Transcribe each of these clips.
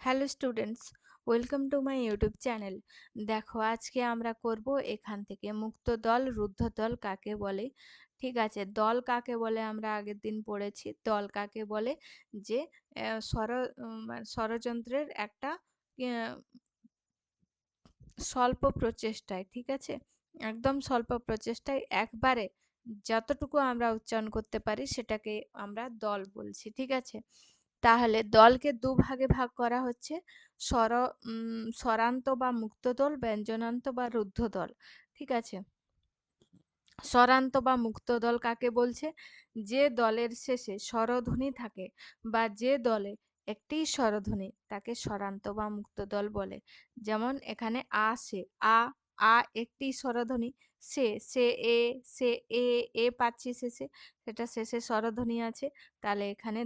Hello students, welcome to my YouTube channel. দেখো, আজকে আমরা করব এখান থেকে মুক্ত দল, রুদ্ধ দল কাকে বলে। ঠিক আছে, দল কাকে বলে আমরা আগের দিন পড়েছি। দল কাকে বলে? যে ষড়যন্ত্রের একটা আহ, স্বল্প প্রচেষ্টায়, ঠিক আছে, একদম স্বল্প প্রচেষ্টায় একবারে যতটুকু আমরা উচ্চারণ করতে পারি সেটাকে আমরা দল বলছি। ঠিক আছে, তাহলে দলকে দুভাগে ভাগ করা হচ্ছে, স্বর স্বরান্ত বা মুক্ত দল, ব্যঞ্জনান্ত বা রুদ্ধ দল। ঠিক আছে, স্বরান্ত বা মুক্ত দল কাকে বলছে? যে দলের শেষে স্বরধ্বনি থাকে বা যে দলে একটি স্বরধ্বনি তাকে স্বরান্ত বা মুক্ত দল বলে। যেমন এখানে আ সে, আ আ একটি স্বরধ্বনি, সে এ, সে এ পাচ্ছি শেষে, সেটা শেষে স্বরধ্বনি আছে। তাহলে এখানে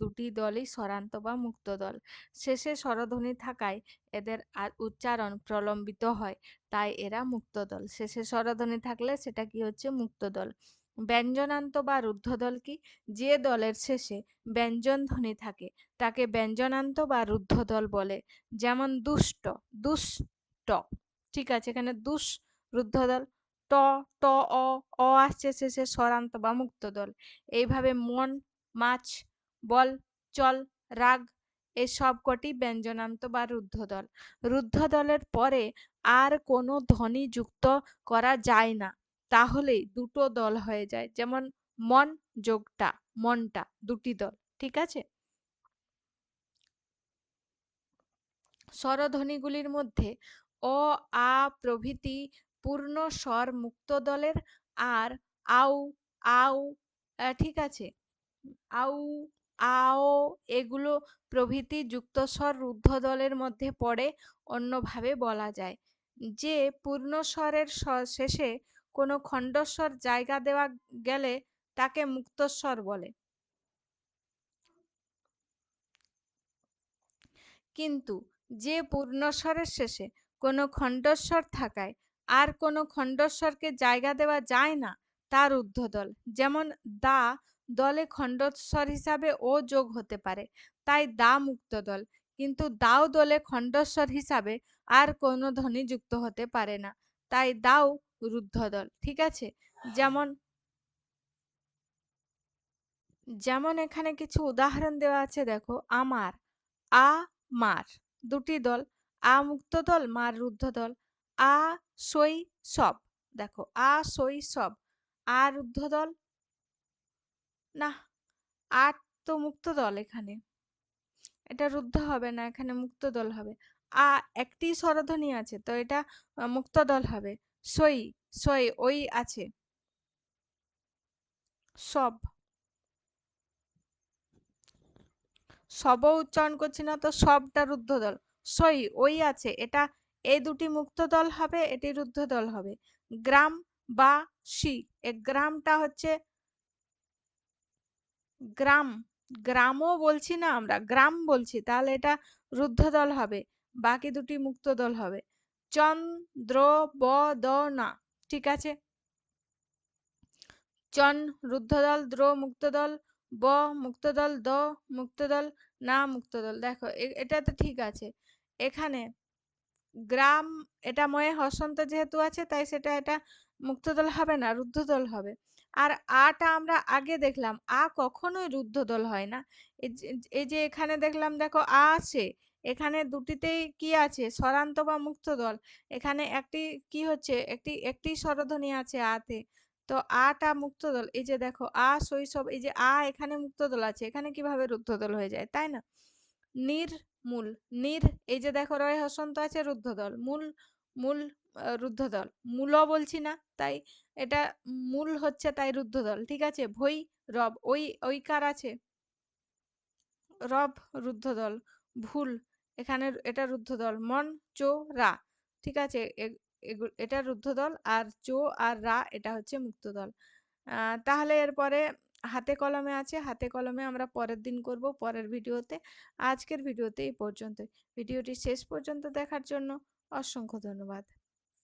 দুটি দলই স্বরান্ত বা মুক্ত দল। শেষে স্বরধ্বনি থাকায় এদের উচ্চারণ প্রলম্বিত হয়, তাই এরা মুক্ত দল। শেষে স্বরধ্বনি থাকলে সেটা কি হচ্ছে? মুক্ত দল। ব্যঞ্জনান্ত বা রুদ্ধ দল কি? যে দলের শেষে ব্যঞ্জন ধ্বনি থাকে তাকে ব্যঞ্জনান্ত বা রুদ্ধ দল বলে। যেমন দুষ্ট, দুষ্ট। ঠিক আছে, এখানে রুদ্ধ দল। ট ট অ অ আসছে শেষে, স্বরান্ত বা মুক্ত দল। এইভাবে মন, মাছ, বল, চল, রাগ, এই সব কটি ব্যঞ্জনান্ত বা রুদ্ধ দল। রুদ্ধ দলের পরে আর কোনো ধ্বনি যুক্ত করা যায় না, তাহলেই দুটো দল হয়ে যায়। যেমন মন যোগটা, মনটা, দুটি দল। ঠিক আছে, স্বরধ্বনিগুলির মধ্যে অ, আ প্রভৃতি পূর্ণ স্বর মুক্ত দলের, আর আউ, আউ, ঠিক আছে, আউ, আও, এগুলো প্রভৃতি যুক্তস্বর রুদ্ধ দলের মধ্যে পড়ে। অন্যভাবে বলা যায় যে পূর্ণস্বরের শেষে কোনো খণ্ডস্বর জায়গা দেওয়া গেলে তাকে মুক্তস্বর বলে। কিন্তু যে পূর্ণস্বরের শেষে কোনো খণ্ডস্বর থাকায় আর কোনো খণ্ডস্বরকে জায়গা দেওয়া যায় না তা রুদ্ধদল। যেমন দা দলে খণ্ডস্বর হিসাবে ও যোগ হতে পারে, তাই দা মুক্ত দল। কিন্তু দাও দলে খণ্ডস্বর হিসাবে আর কোনো ধ্বনি যুক্ত হতে পারে না, তাই দাও রুদ্ধদল। ঠিক আছে, যেমন যেমন এখানে কিছু উদাহরণ দেওয়া আছে, দেখো। আমার, আ মার, দুটি দল। আ মুক্ত দল, মার রুদ্ধ দল। আ সই সব, দেখো, আ সই সব, আ রুদ্ধ দল না, আট তো মুক্ত দল, এখানে এটা রুদ্ধ হবে না, এখানে মুক্ত দল হবে। আ একটি স্বরধ্বনি আছে, তো এটা মুক্ত দল হবে। সই, সই ওই আছে। সব, সব উচ্চারণ করছি না তো, সবটা রুদ্ধ দল। সই ওই আছে, এটা এই দুটি মুক্ত দল হবে, এটি রুদ্ধ দল হবে। গ্রাম বা সি, এ গ্রামটা হচ্ছে গ্রাম, গ্রামও বলছি না, আমরা গ্রাম বলছি, তাহলে এটা রুদ্ধ দল হবে, বাকি দুটি মুক্ত দল হবে। চন্দ্র ব দ না, ঠিক আছে, চন রুদ্ধ দল, দ্র মুক্ত দল, ব মুক্ত দল, দ মুক্ত দল, না মুক্ত দল। দেখো এটা তো ঠিক আছে। এখানে গ্রাম, এটা ময়ে হসন্ত যেহেতু আছে তাই সেটা এটা মুক্ত দল হবে না, রুদ্ধ দল হবে। আর আটা আমরা আগে দেখলাম, আ কখনোই রুদ্ধ দল হয় না। এই যে এখানে দেখলাম, দেখো, আ আছে, এখানে দুটিতেই কি আছে? স্বরান্ত বা মুক্ত দল। এখানে একটি কি হচ্ছে, একটি একটি স্বরধ্বনি আছে আতে, তো আটা মুক্ত দল। এই যে দেখো, আ শৈশব, এই যে আ এখানে মুক্ত দল আছে, এখানে কিভাবে রুদ্ধ দল হয়ে যায়, তাই না? নির্মূল, নির, এই যে দেখো রয় হসন্ত আছে, রুদ্ধ দল। মূল, মূল, রুদ্ধ দল। মূলও বলছি না, তাই এটা মূল হচ্ছে, তাই রুদ্ধ দল। ঠিক আছে, ভৈ রব, ওই ঐকার আছে, রব রুদ্ধ দল। ভুল, এখানে এটা রুদ্ধ দল। মন, চো, রা, ঠিক আছে, এটা রুদ্ধ দল। আর চো আর রা এটা হচ্ছে মুক্ত দল। তাহলে এরপরে হাতে কলমে আছে, হাতে কলমে আমরা পরের দিন করব, পরের ভিডিওতে। আজকের ভিডিওতে এই পর্যন্ত। ভিডিওটি শেষ পর্যন্ত দেখার জন্য অসংখ্য ধন্যবাদ।